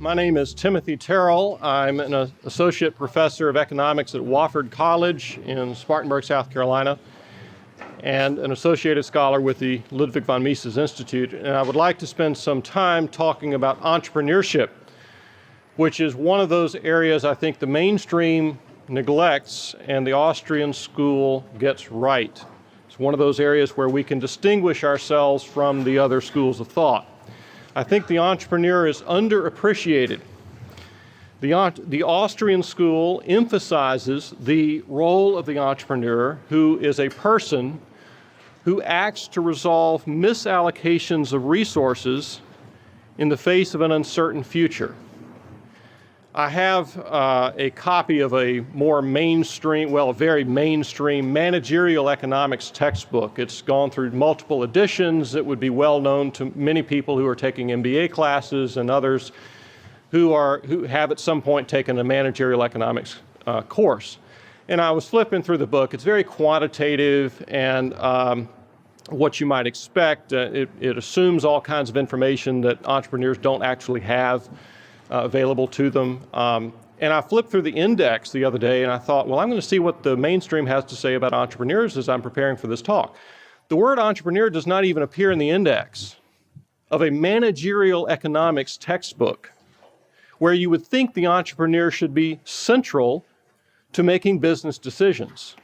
My name is Timothy Terrell. I'm an associate professor of economics at Wofford College in Spartanburg, South Carolina, and an associated scholar with the Ludwig von Mises Institute. And I would like to spend some time talking about entrepreneurship, which is one of those areas I think the mainstream neglects and the Austrian school gets right. It's one of those areas where we can distinguish ourselves from the other schools of thought. I think the entrepreneur is underappreciated. The Austrian school emphasizes the role of the entrepreneur, who is a person who acts to resolve misallocations of resources in the face of an uncertain future. I have a copy of a more mainstream, well, a very mainstream managerial economics textbook. It's gone through multiple editions. It would be well known to many people who are taking MBA classes and others who have at some point taken a managerial economics course. And I was flipping through the book. It's very quantitative and what you might expect. It assumes all kinds of information that entrepreneurs don't actually have available to them. And I flipped through the index the other day and I thought, well, I'm going to see what the mainstream has to say about entrepreneurs as I'm preparing for this talk. The word entrepreneur does not even appear in the index of a managerial economics textbook, where you would think the entrepreneur should be central to making business decisions.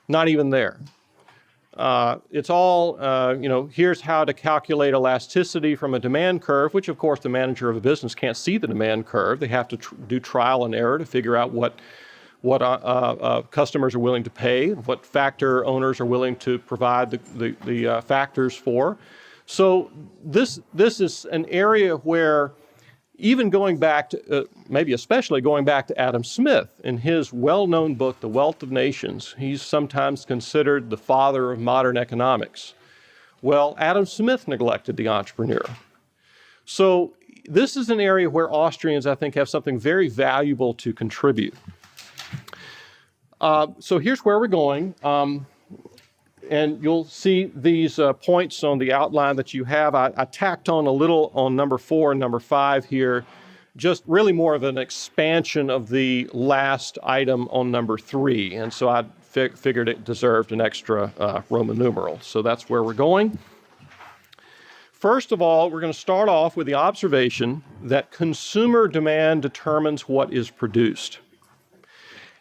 Not even there. It's all, here's how to calculate elasticity from a demand curve, which of course the manager of a business can't see the demand curve. They have to do trial and error to figure out what customers are willing to pay, what factor owners are willing to provide the factors for. So this is an area where even going back to, maybe especially going back to Adam Smith in his well-known book, The Wealth of Nations, he's sometimes considered the father of modern economics. Well, Adam Smith neglected the entrepreneur. So this is an area where Austrians, I think, have something very valuable to contribute. So here's where we're going. And you'll see these points on the outline that you have. I tacked on a little on number 4 and number 5 here, just really more of an expansion of the last item on number 3. And so I figured it deserved an extra Roman numeral. So that's where we're going. First of all, we're going to start off with the observation that consumer demand determines what is produced.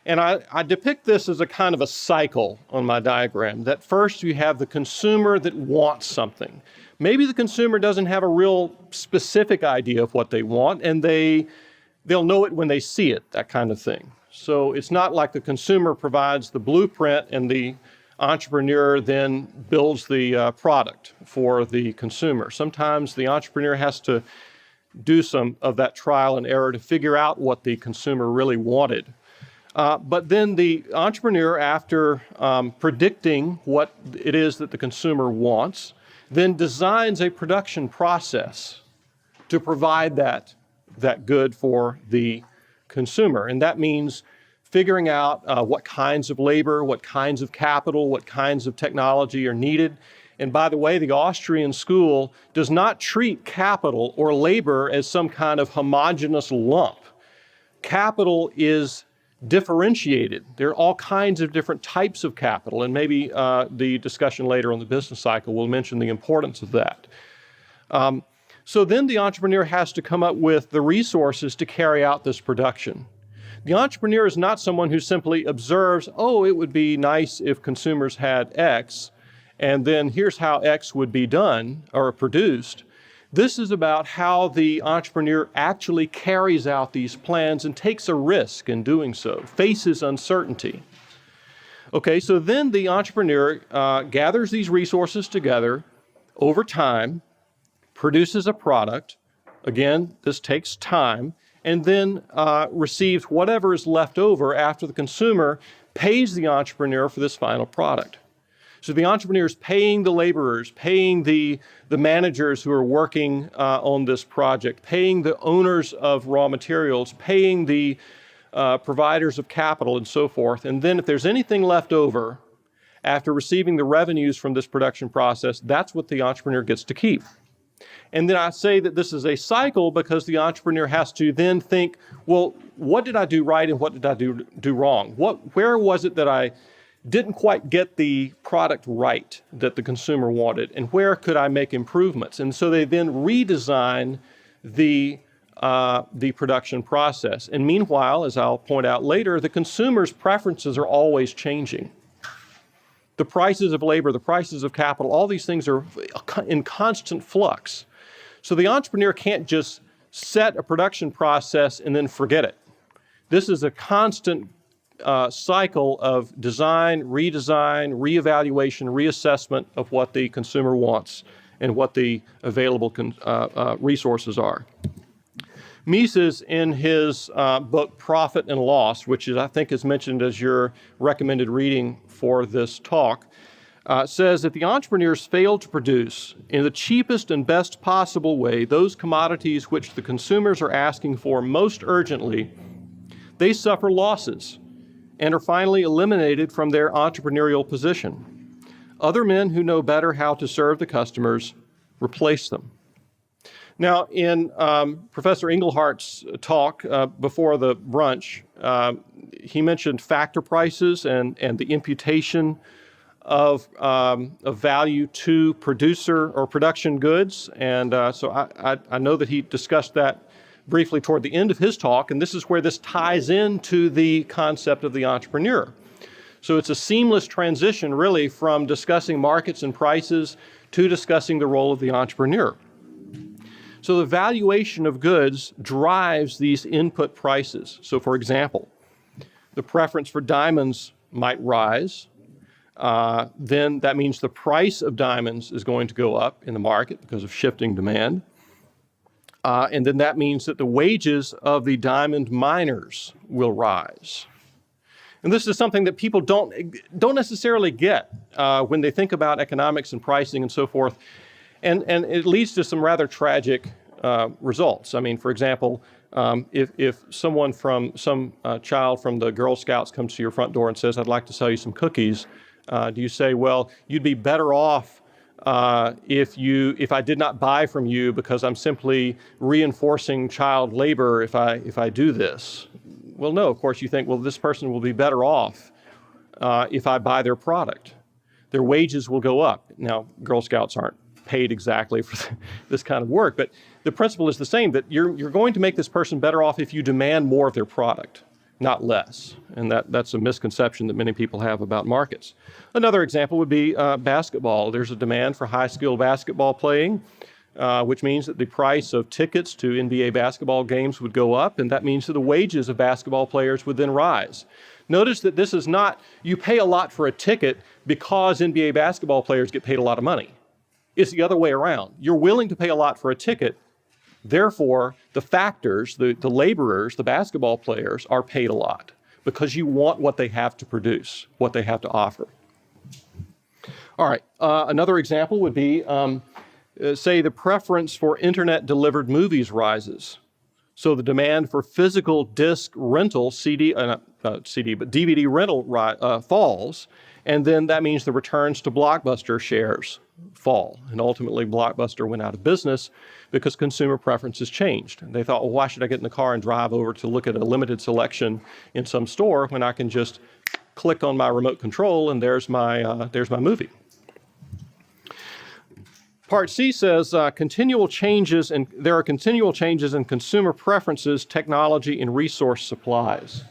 And I depict this as a kind of a cycle on my diagram, that first you have the consumer that wants something. Maybe the consumer doesn't have a real specific idea of what they want, and they'll know it when they see it, that kind of thing. So it's not like the consumer provides the blueprint and the entrepreneur then builds the product for the consumer. Sometimes the entrepreneur has to do some of that trial and error to figure out what the consumer really wanted. But then the entrepreneur, after predicting what it is that the consumer wants, then designs a production process to provide that good for the consumer. And that means figuring out what kinds of labor, what kinds of capital, what kinds of technology are needed. And by the way, the Austrian school does not treat capital or labor as some kind of homogeneous lump. Capital is differentiated. There are all kinds of different types of capital, and maybe the discussion later on the business cycle will mention the importance of that. So then the entrepreneur has to come up with the resources to carry out this production. The entrepreneur is not someone who simply observes, oh, it would be nice if consumers had X, and then here's how X would be done or produced. This is about how the entrepreneur actually carries out these plans and takes a risk in doing so, faces uncertainty. Okay, so then the entrepreneur gathers these resources together over time, produces a product. Again, this takes time, and then receives whatever is left over after the consumer pays the entrepreneur for this final product. So the entrepreneur is paying the laborers, paying the managers who are working on this project, paying the owners of raw materials, paying the providers of capital and so forth. And then if there's anything left over after receiving the revenues from this production process, that's what the entrepreneur gets to keep. And then I say that this is a cycle because the entrepreneur has to then think, well, what did I do right and what did I do wrong? Where was it that I didn't quite get the product right that the consumer wanted, and where could I make improvements? And so they then redesign the production process. And meanwhile, as I'll point out later, the consumer's preferences are always changing. The prices of labor, the prices of capital, all these things are in constant flux. So the entrepreneur can't just set a production process and then forget it. This is a constant cycle of design, redesign, reevaluation, reassessment of what the consumer wants and what the available resources are. Mises, in his book Profit and Loss, which I think is mentioned as your recommended reading for this talk, says that the entrepreneurs fail to produce in the cheapest and best possible way those commodities which the consumers are asking for most urgently. They suffer losses and are finally eliminated from their entrepreneurial position. Other men who know better how to serve the customers replace them. Now, in Professor Englehart's talk before the brunch, he mentioned factor prices and the imputation of value to producer or production goods. And so I know that he discussed that briefly toward the end of his talk, and this is where this ties into the concept of the entrepreneur. So it's a seamless transition, really, from discussing markets and prices to discussing the role of the entrepreneur. So the valuation of goods drives these input prices. So for example, the preference for diamonds might rise. Then that means the price of diamonds is going to go up in the market because of shifting demand. And then that means that the wages of the diamond miners will rise. And this is something that people don't necessarily get when they think about economics and pricing and so forth. And it leads to some rather tragic results. I mean, for example, if someone from some child from the Girl Scouts comes to your front door and says, "I'd like to sell you some cookies," do you say, "Well, you'd be better off if I did not buy from you because I'm simply reinforcing child labor if I do this"? Well, no, of course you think, well, this person will be better off if I buy their product. Their wages will go up. Now, Girl Scouts aren't paid exactly for this kind of work, but the principle is the same, that you're going to make this person better off if you demand more of their product, not less. And that's a misconception that many people have about markets. Another example would be basketball. There's a demand for high-skilled basketball playing, which means that the price of tickets to NBA basketball games would go up, and that means that the wages of basketball players would then rise. Notice that this is not, you pay a lot for a ticket because NBA basketball players get paid a lot of money. It's the other way around. You're willing to pay a lot for a ticket, therefore the factors, the laborers, the basketball players are paid a lot because you want what they have to produce, what they have to offer. All right, another example would be, say the preference for internet-delivered movies rises. So the demand for physical disc rental, DVD rental falls, and then that means the returns to Blockbuster shares fall. And ultimately, Blockbuster went out of business because consumer preferences changed. They thought, well, why should I get in the car and drive over to look at a limited selection in some store when I can just click on my remote control and there's my movie. Part C says there are continual changes in consumer preferences, technology, and resource supplies.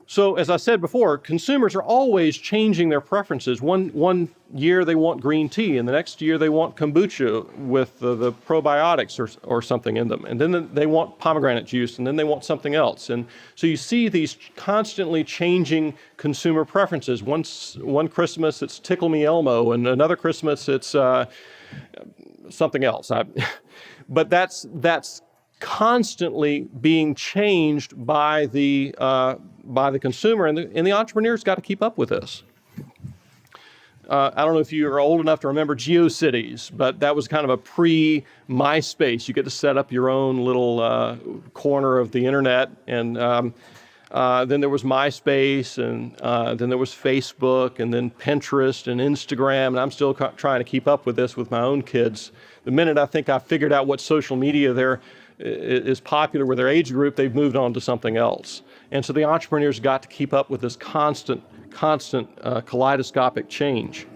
So as I said before, consumers are always changing their preferences. One year they want green tea, and the next year they want kombucha with the probiotics or something in them. And then they want pomegranate juice, and then they want something else. And so you see these constantly changing consumer preferences. One Christmas it's Tickle Me Elmo, and another Christmas it's something else. But that's constantly being changed by the consumer, and the entrepreneur's got to keep up with this. I don't know if you are old enough to remember GeoCities, but that was kind of a pre-MySpace. You get to set up your own little corner of the internet, and Then there was MySpace, and then there was Facebook, and then Pinterest and Instagram, and I'm still trying to keep up with this with my own kids. The minute I think I figured out what social media there is popular with their age group, they've moved on to something else. And so the entrepreneurs got to keep up with this constant kaleidoscopic change.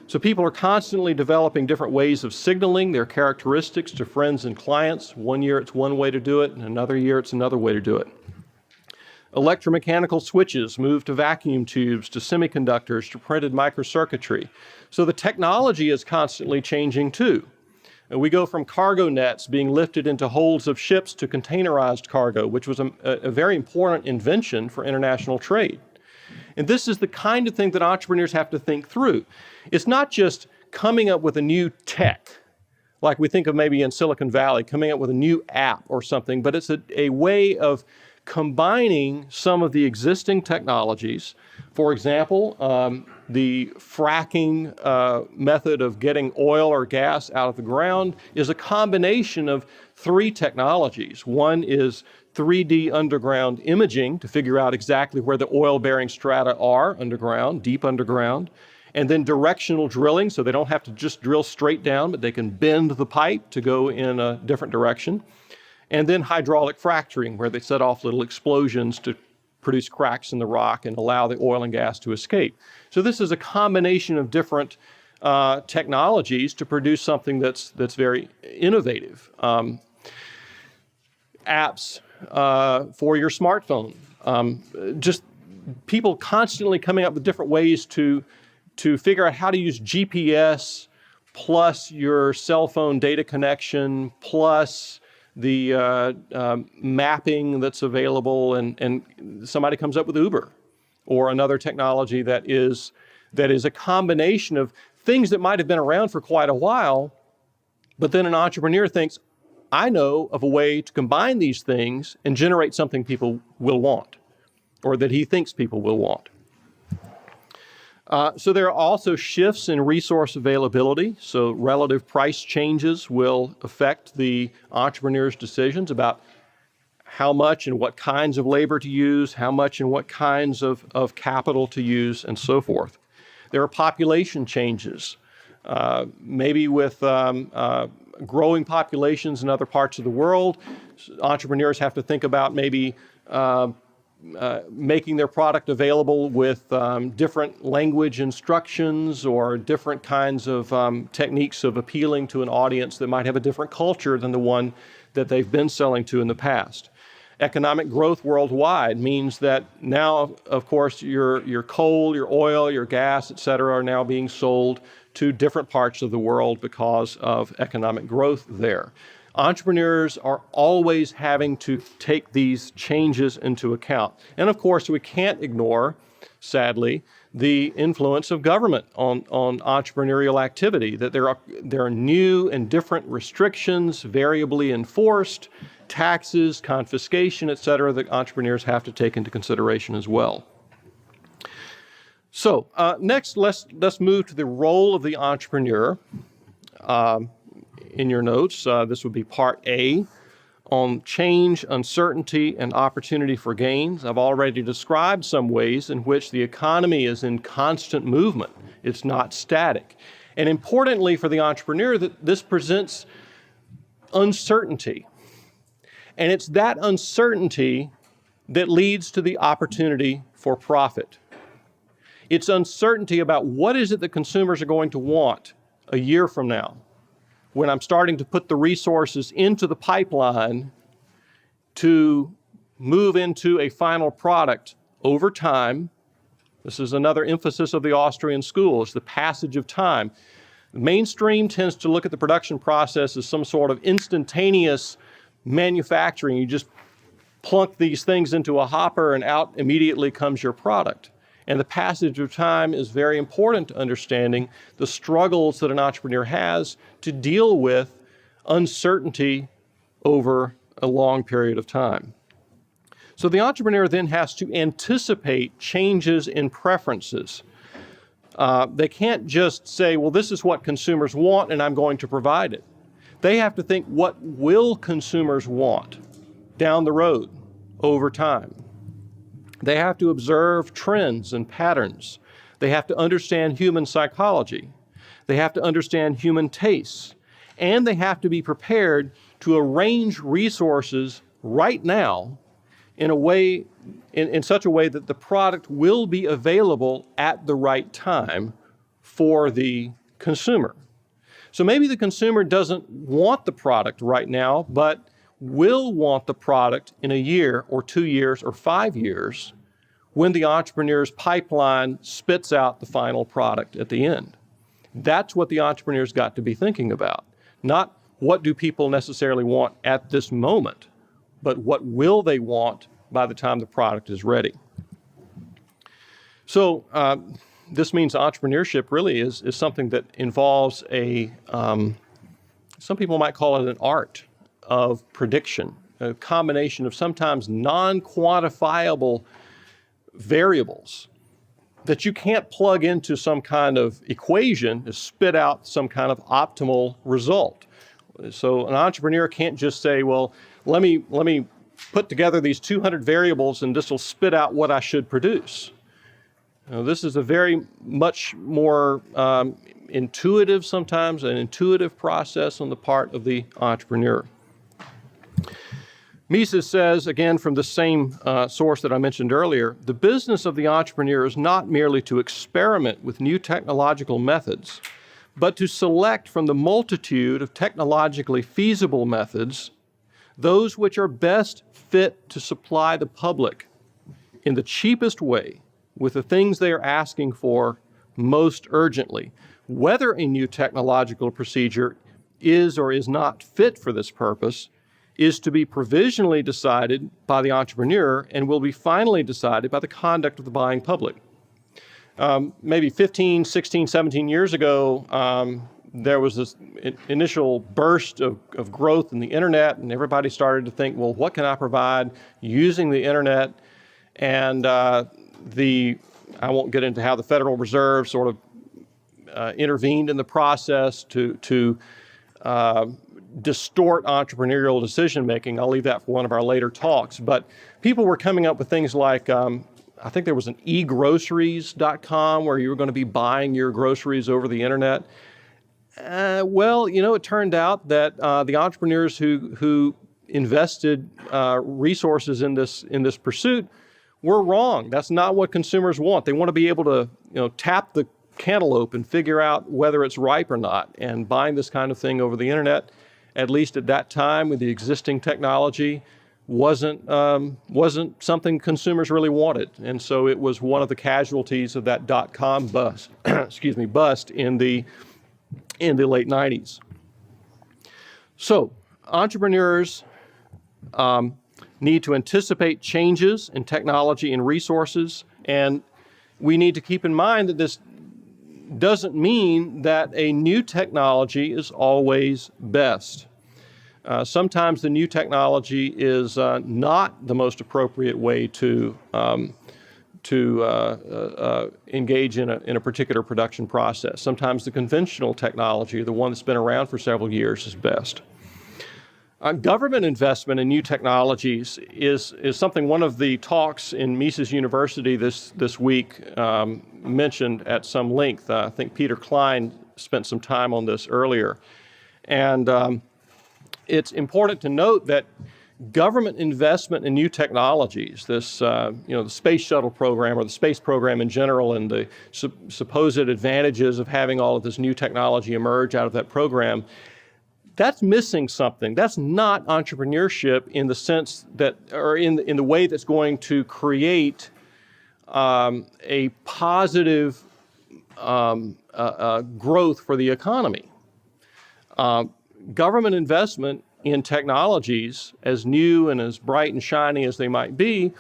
So people are constantly developing different ways of signaling their characteristics to friends and clients. One year it's one way to do it, and another year it's another way to do it. Electromechanical switches moved to vacuum tubes, to semiconductors, to printed microcircuitry. So the technology is constantly changing too. And we go from cargo nets being lifted into holds of ships to containerized cargo, which was a very important invention for international trade. And this is the kind of thing that entrepreneurs have to think through. It's not just coming up with a new tech, like we think of maybe in Silicon Valley, coming up with a new app or something, but it's a way of combining some of the existing technologies. For example, the fracking method of getting oil or gas out of the ground is a combination of three technologies. One is 3D underground imaging to figure out exactly where the oil-bearing strata are underground, deep underground, and then directional drilling, so they don't have to just drill straight down, but they can bend the pipe to go in a different direction. And then hydraulic fracturing, where they set off little explosions to produce cracks in the rock and allow the oil and gas to escape. So this is a combination of different technologies to produce something that's very innovative. Apps for your smartphone. Just people constantly coming up with different ways to figure out how to use GPS plus your cell phone data connection plus the mapping that's available, and somebody comes up with Uber or another technology that is a combination of things that might have been around for quite a while, but then an entrepreneur thinks, I know of a way to combine these things and generate something people will want, or that he thinks people will want. So there are also shifts in resource availability. So relative price changes will affect the entrepreneur's decisions about how much and what kinds of labor to use, how much and what kinds of capital to use, and so forth. There are population changes. Maybe with growing populations in other parts of the world, entrepreneurs have to think about maybe making their product available with different language instructions or different kinds of techniques of appealing to an audience that might have a different culture than the one that they've been selling to in the past. Economic growth worldwide means that now, of course, your coal, your oil, your gas, et cetera, are now being sold to different parts of the world because of economic growth there. Entrepreneurs are always having to take these changes into account. And of course, we can't ignore, sadly, the influence of government on entrepreneurial activity, that there are new and different restrictions, variably enforced, taxes, confiscation, et cetera, that entrepreneurs have to take into consideration as well. So next, let's move to the role of the entrepreneur. In your notes, this would be part A on change, uncertainty, and opportunity for gains. I've already described some ways in which the economy is in constant movement. It's not static. And importantly for the entrepreneur, that this presents uncertainty. And it's that uncertainty that leads to the opportunity for profit. It's uncertainty about what is it that consumers are going to want a year from now, when I'm starting to put the resources into the pipeline to move into a final product over time. This is another emphasis of the Austrian school, is the passage of time. The mainstream tends to look at the production process as some sort of instantaneous manufacturing. You just plunk these things into a hopper and out immediately comes your product. And the passage of time is very important to understanding the struggles that an entrepreneur has to deal with uncertainty over a long period of time. So the entrepreneur then has to anticipate changes in preferences. They can't just say, well, this is what consumers want and I'm going to provide it. They have to think, what will consumers want down the road over time? They have to observe trends and patterns. They have to understand human psychology. They have to understand human tastes. And they have to be prepared to arrange resources right now in a way, in such a way that the product will be available at the right time for the consumer. So maybe the consumer doesn't want the product right now, but will want the product in a year or 2 years or 5 years when the entrepreneur's pipeline spits out the final product at the end. That's what the entrepreneur's got to be thinking about. Not what do people necessarily want at this moment, but what will they want by the time the product is ready. So this means entrepreneurship really is something that involves some people might call it an art of prediction, a combination of sometimes non-quantifiable variables that you can't plug into some kind of equation to spit out some kind of optimal result. So an entrepreneur can't just say, well, let me put together these 200 variables and this will spit out what I should produce. Now, this is a very much more intuitive, sometimes an intuitive process on the part of the entrepreneur. Mises says, again from the same source that I mentioned earlier, the business of the entrepreneur is not merely to experiment with new technological methods, but to select from the multitude of technologically feasible methods those which are best fit to supply the public in the cheapest way with the things they are asking for most urgently. Whether a new technological procedure is or is not fit for this purpose is to be provisionally decided by the entrepreneur and will be finally decided by the conduct of the buying public. Maybe 15, 16, 17 years ago, there was this initial burst of growth in the internet, and everybody started to think, well, what can I provide using the internet? And I won't get into how the Federal Reserve sort of intervened in the process to distort entrepreneurial decision-making. I'll leave that for one of our later talks. But people were coming up with things like, I think there was an egroceries.com where you were going to be buying your groceries over the internet. Well, it turned out that the entrepreneurs who invested resources in this pursuit were wrong. That's not what consumers want. They want to be able to, tap the cantaloupe and figure out whether it's ripe or not. And buying this kind of thing over the internet, at least at that time with the existing technology, wasn't something consumers really wanted. And so it was one of the casualties of that .com bust, bust in the late 90s. So entrepreneurs need to anticipate changes in technology and resources, and we need to keep in mind that this doesn't mean that a new technology is always best. Sometimes the new technology is not the most appropriate way to engage in a particular production process. Sometimes the conventional technology, the one that's been around for several years, is best. Government investment in new technologies is something one of the talks in Mises University this week mentioned at some length. I think Peter Klein spent some time on this earlier. And it's important to note that government investment in new technologies, this, the space shuttle program or the space program in general and the supposed advantages of having all of this new technology emerge out of that program, that's missing something. That's not entrepreneurship in the sense that, or in the way that's going to create a positive growth for the economy. Government investment in technologies, as new and as bright and shiny as they might be,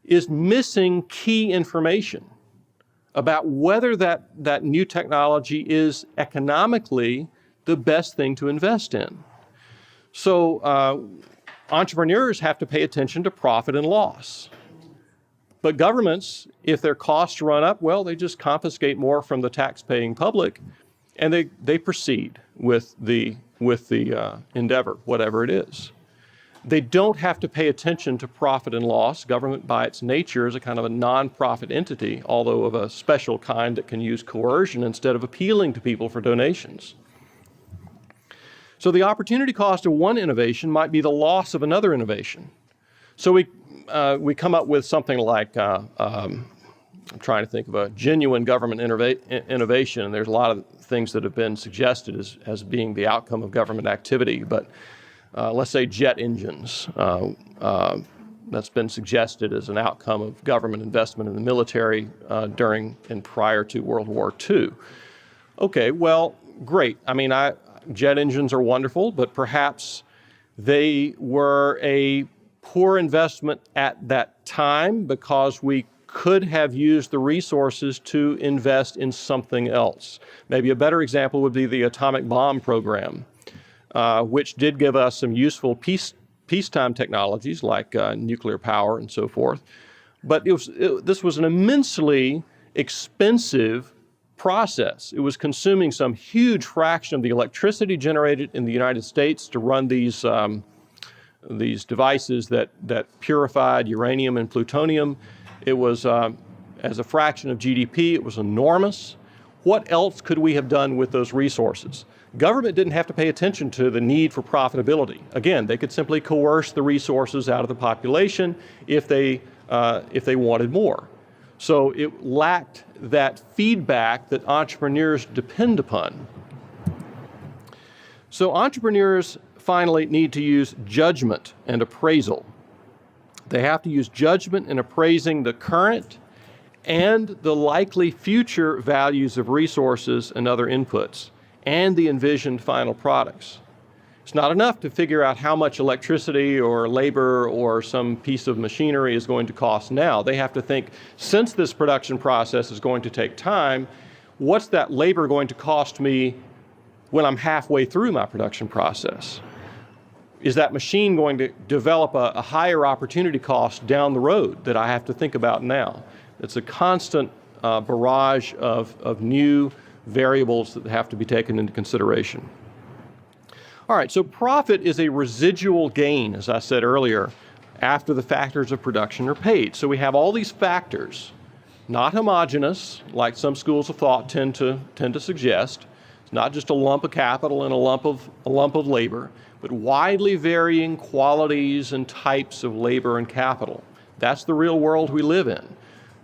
is missing key information about whether that new technology is economically the best thing to invest in. So entrepreneurs have to pay attention to profit and loss. But governments, if their costs run up, well, they just confiscate more from the tax-paying public, and they proceed with the endeavor, whatever it is. They don't have to pay attention to profit and loss. Government, by its nature, is a kind of a non-profit entity, although of a special kind that can use coercion instead of appealing to people for donations. So the opportunity cost of one innovation might be the loss of another innovation. So we come up with something like, I'm trying to think of a genuine government innovation, and there's a lot of things that have been suggested as being the outcome of government activity, but let's say jet engines. That's been suggested as an outcome of government investment in the military during and prior to World War II. Okay, well, great. I mean, jet engines are wonderful, but perhaps they were a poor investment at that time because we could have used the resources to invest in something else. Maybe a better example would be the atomic bomb program, which did give us some useful peacetime technologies like nuclear power and so forth. But this was an immensely expensive process. It was consuming some huge fraction of the electricity generated in the United States to run these devices that purified uranium and plutonium. It was, as a fraction of GDP, it was enormous. What else could we have done with those resources? Government didn't have to pay attention to the need for profitability. Again, they could simply coerce the resources out of the population if they wanted more. So it lacked that feedback that entrepreneurs depend upon. So entrepreneurs finally need to use judgment and appraisal. They have to use judgment in appraising the current and the likely future values of resources and other inputs, and the envisioned final products. It's not enough to figure out how much electricity or labor or some piece of machinery is going to cost now. They have to think, since this production process is going to take time, what's that labor going to cost me when I'm halfway through my production process? Is that machine going to develop a higher opportunity cost down the road that I have to think about now? It's a constant barrage of new variables that have to be taken into consideration. All right, so profit is a residual gain, as I said earlier, after the factors of production are paid. So we have all these factors, not homogeneous, like some schools of thought tend to suggest. It's not just a lump of capital and a lump of labor, but widely varying qualities and types of labor and capital. That's the real world we live in.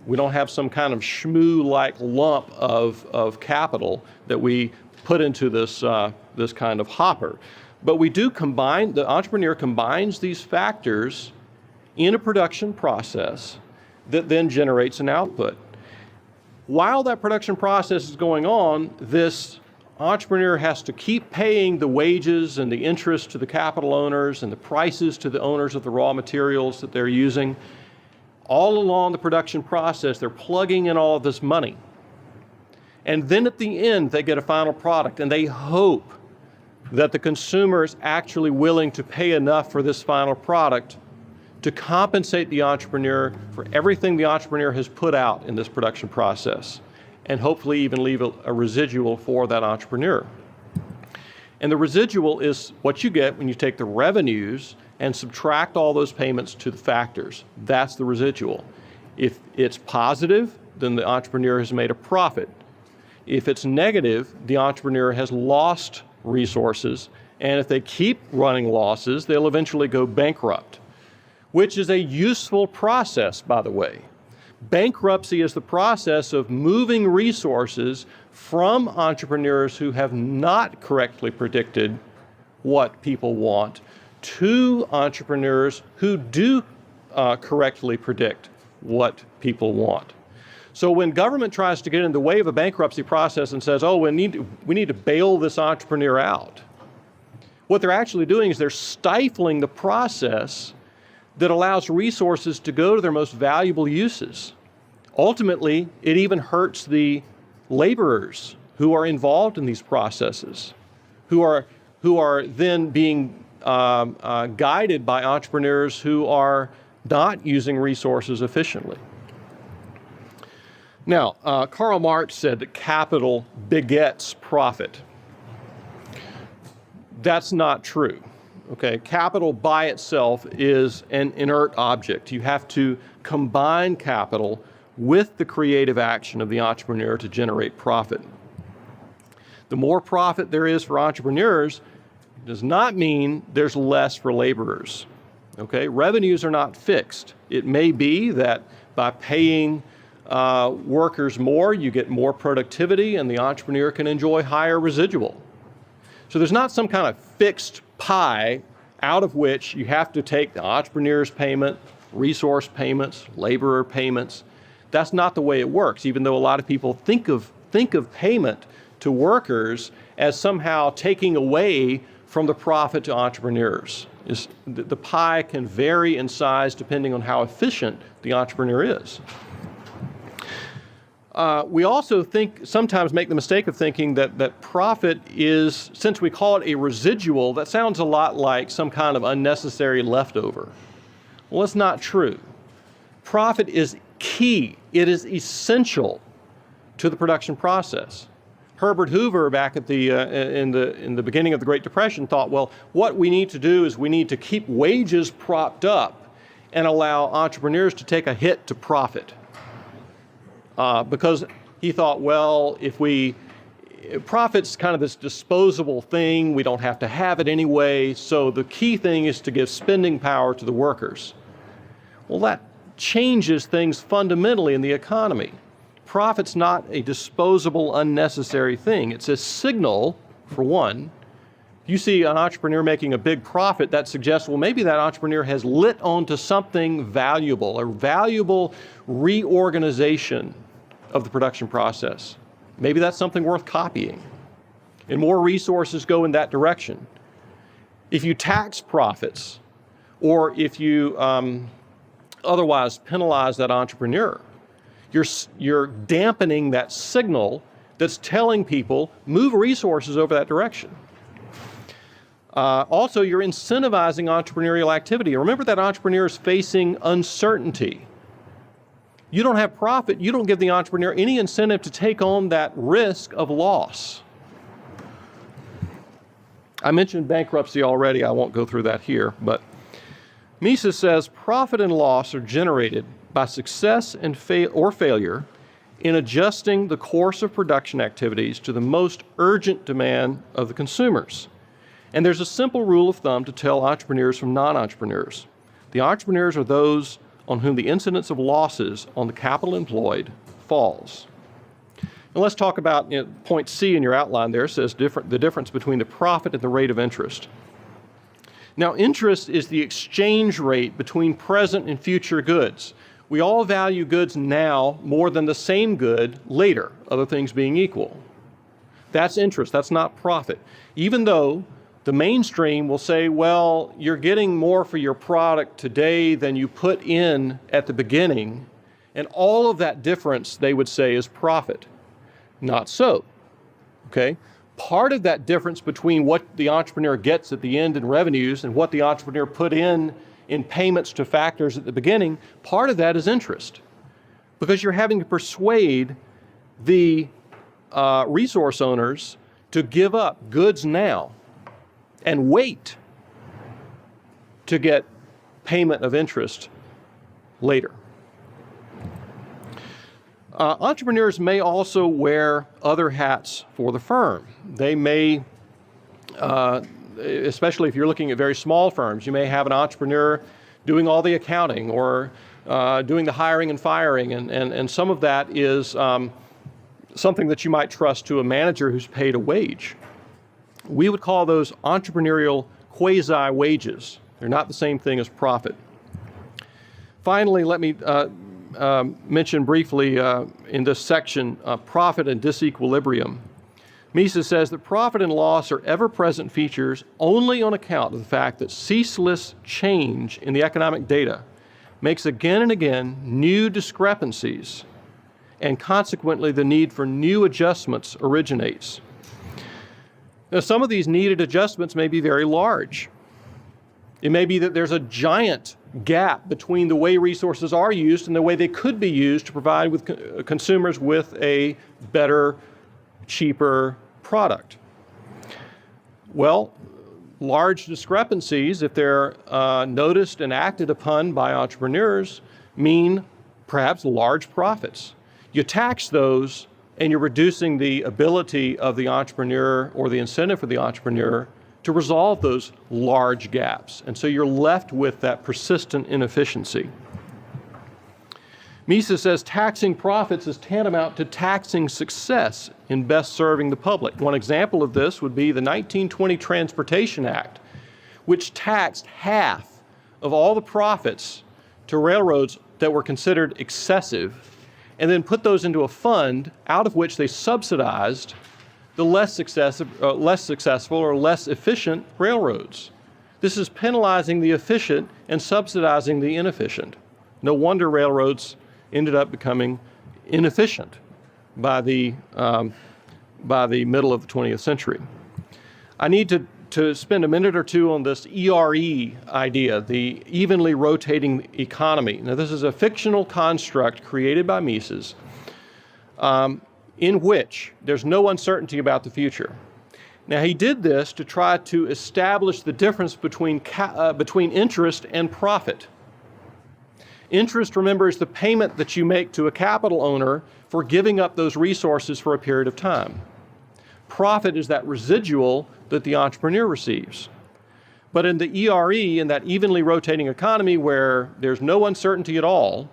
We don't have some kind of shmoo-like lump of capital that we put into this kind of hopper. But we do combine, the entrepreneur combines these factors in a production process that then generates an output. While that production process is going on, this entrepreneur has to keep paying the wages and the interest to the capital owners and the prices to the owners of the raw materials that they're using. All along the production process, they're plugging in all of this money. And then at the end, they get a final product, and they hope that the consumer is actually willing to pay enough for this final product to compensate the entrepreneur for everything the entrepreneur has put out in this production process, and hopefully even leave a residual for that entrepreneur. And the residual is what you get when you take the revenues and subtract all those payments to the factors. That's the residual. If it's positive, then the entrepreneur has made a profit. If it's negative, the entrepreneur has lost resources, and if they keep running losses, they'll eventually go bankrupt, which is a useful process, by the way. Bankruptcy is the process of moving resources from entrepreneurs who have not correctly predicted what people want to entrepreneurs who do correctly predict what people want. So when government tries to get in the way of a bankruptcy process and says, oh, we need to bail this entrepreneur out, what they're actually doing is they're stifling the process that allows resources to go to their most valuable uses. Ultimately, it even hurts the laborers who are involved in these processes, who are then being guided by entrepreneurs who are not using resources efficiently. Now, Karl Marx said that capital begets profit. That's not true. Okay, capital by itself is an inert object. You have to combine capital with the creative action of the entrepreneur to generate profit. The more profit there is for entrepreneurs does not mean there's less for laborers. Okay, revenues are not fixed. It may be that by paying workers more, you get more productivity and the entrepreneur can enjoy higher residual. So there's not some kind of fixed pie out of which you have to take the entrepreneur's payment, resource payments, laborer payments. That's not the way it works, even though a lot of people think of payment to workers as somehow taking away from the profit to entrepreneurs. The pie can vary in size depending on how efficient the entrepreneur is. We also sometimes make the mistake of thinking that profit is, since we call it a residual, that sounds a lot like some kind of unnecessary leftover. Well, that's not true. Profit is key. It is essential to the production process. Herbert Hoover, back at in the beginning of the Great Depression, thought, well, what we need to do is we need to keep wages propped up and allow entrepreneurs to take a hit to profit. Because he thought, well, profit's kind of this disposable thing, we don't have to have it anyway, so the key thing is to give spending power to the workers. Well, that changes things fundamentally in the economy. Profit's not a disposable, unnecessary thing. It's a signal, for one. If you see an entrepreneur making a big profit, that suggests, well, maybe that entrepreneur has lit onto something valuable, a valuable reorganization of the production process. Maybe that's something worth copying. And more resources go in that direction. If you tax profits, or if you otherwise penalize that entrepreneur, you're dampening that signal that's telling people, move resources over that direction. Also, you're incentivizing entrepreneurial activity. Remember that entrepreneur is facing uncertainty. You don't have profit, you don't give the entrepreneur any incentive to take on that risk of loss. I mentioned bankruptcy already, I won't go through that here, but Mises says profit and loss are generated by success and or failure in adjusting the course of production activities to the most urgent demand of the consumers. And there's a simple rule of thumb to tell entrepreneurs from non-entrepreneurs. The entrepreneurs are those on whom the incidence of losses on the capital employed falls. And let's talk about point C in your outline there. It says the difference between the profit and the rate of interest. Now, interest is the exchange rate between present and future goods. We all value goods now more than the same good later, other things being equal. That's interest, that's not profit. Even though the mainstream will say, well, you're getting more for your product today than you put in at the beginning, and all of that difference, they would say, is profit. Not so, okay? Part of that difference between what the entrepreneur gets at the end in revenues and what the entrepreneur put in payments to factors at the beginning, part of that is interest. Because you're having to persuade the resource owners to give up goods now and wait to get payment of interest later. Entrepreneurs may also wear other hats for the firm. They may, especially if you're looking at very small firms, you may have an entrepreneur doing all the accounting or doing the hiring and firing, and some of that is something that you might trust to a manager who's paid a wage. We would call those entrepreneurial quasi-wages. They're not the same thing as profit. Finally, let me mention briefly in this section profit and disequilibrium. Mises says that profit and loss are ever-present features only on account of the fact that ceaseless change in the economic data makes again and again new discrepancies, and consequently the need for new adjustments originates. Now, some of these needed adjustments may be very large. It may be that there's a giant gap between the way resources are used and the way they could be used to provide with consumers with a better, cheaper product. Well, large discrepancies, if they're noticed and acted upon by entrepreneurs, mean perhaps large profits. You tax those, and you're reducing the ability of the entrepreneur or the incentive for the entrepreneur to resolve those large gaps. And so you're left with that persistent inefficiency. Mises says taxing profits is tantamount to taxing success in best serving the public. One example of this would be the 1920 Transportation Act, which taxed half of all the profits to railroads that were considered excessive, and then put those into a fund out of which they subsidized the less successful or less efficient railroads. This is penalizing the efficient and subsidizing the inefficient. No wonder railroads ended up becoming inefficient by the middle of the 20th century. I need to spend a minute or two on this ERE idea, the evenly rotating economy. Now, this is a fictional construct created by Mises in which there's no uncertainty about the future. Now, he did this to try to establish the difference between interest and profit. Interest, remember, is the payment that you make to a capital owner for giving up those resources for a period of time. Profit is that residual that the entrepreneur receives. But in the ERE, in that evenly rotating economy where there's no uncertainty at all,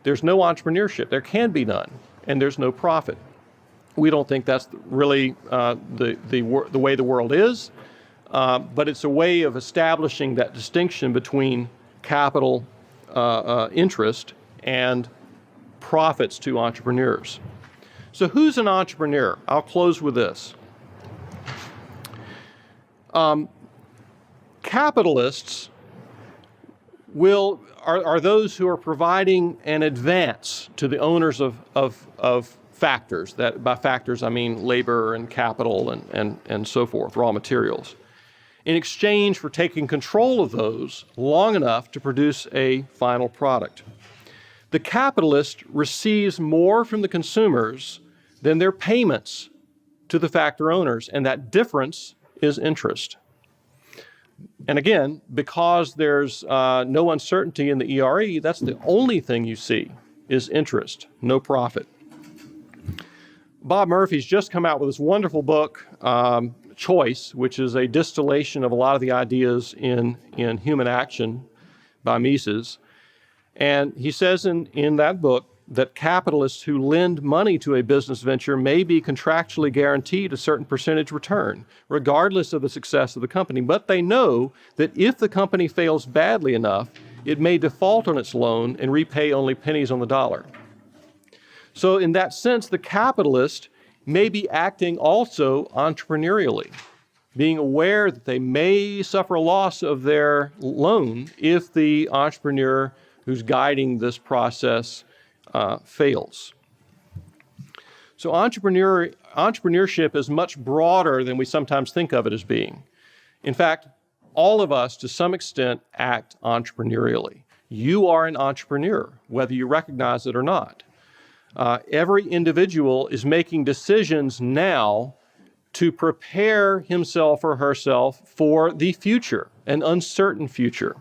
there's no entrepreneurship. There can be none, and there's no profit. We don't think that's really the way the world is, but it's a way of establishing that distinction between capital interest and profits to entrepreneurs. So who's an entrepreneur? I'll close with this. Capitalists are those who are providing an advance to the owners of factors. That by factors I mean labor and capital and so forth, raw materials, in exchange for taking control of those long enough to produce a final product. The capitalist receives more from the consumers than their payments to the factor owners, and that difference is interest. And again, because there's no uncertainty in the ERE, that's the only thing you see is interest, no profit. Bob Murphy's just come out with this wonderful book, Choice, which is a distillation of a lot of the ideas in Human Action by Mises. And he says in that book that capitalists who lend money to a business venture may be contractually guaranteed a certain percentage return, regardless of the success of the company. But they know that if the company fails badly enough, it may default on its loan and repay only pennies on the dollar. So in that sense, the capitalist may be acting also entrepreneurially, being aware that they may suffer a loss of their loan if the entrepreneur who's guiding this process fails. So entrepreneurship is much broader than we sometimes think of it as being. In fact, all of us, to some extent, act entrepreneurially. You are an entrepreneur, whether you recognize it or not. Every individual is making decisions now to prepare himself or herself for the future, an uncertain future.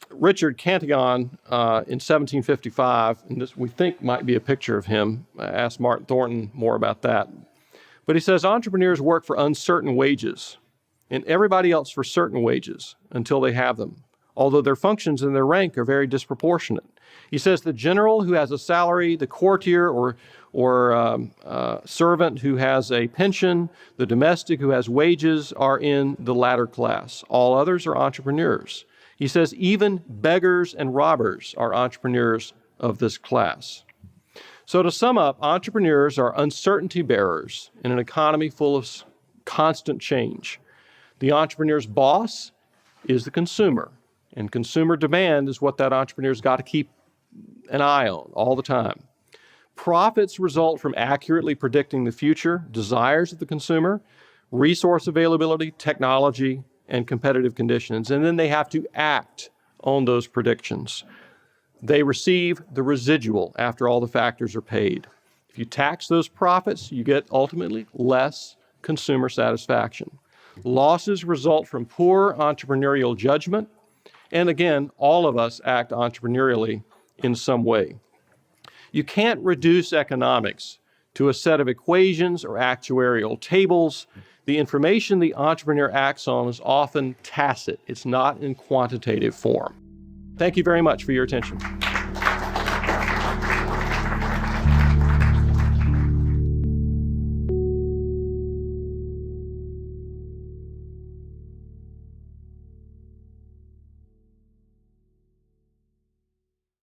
Richard Cantillon in 1755, and this we think might be a picture of him. I asked Martin Thornton more about that. But he says entrepreneurs work for uncertain wages, and everybody else for certain wages until they have them, although their functions and their rank are very disproportionate. He says the general who has a salary, the courtier or servant who has a pension, the domestic who has wages are in the latter class. All others are entrepreneurs. He says even beggars and robbers are entrepreneurs of this class. So to sum up, entrepreneurs are uncertainty bearers in an economy full of constant change. The entrepreneur's boss is the consumer, and consumer demand is what that entrepreneur's got to keep an eye on all the time. Profits result from accurately predicting the future, desires of the consumer, resource availability, technology, and competitive conditions. And then they have to act on those predictions. They receive the residual after all the factors are paid. If you tax those profits, you get ultimately less consumer satisfaction. Losses result from poor entrepreneurial judgment, and again, all of us act entrepreneurially in some way. You can't reduce economics to a set of equations or actuarial tables. The information the entrepreneur acts on is often tacit. It's not in quantitative form. Thank you very much for your attention.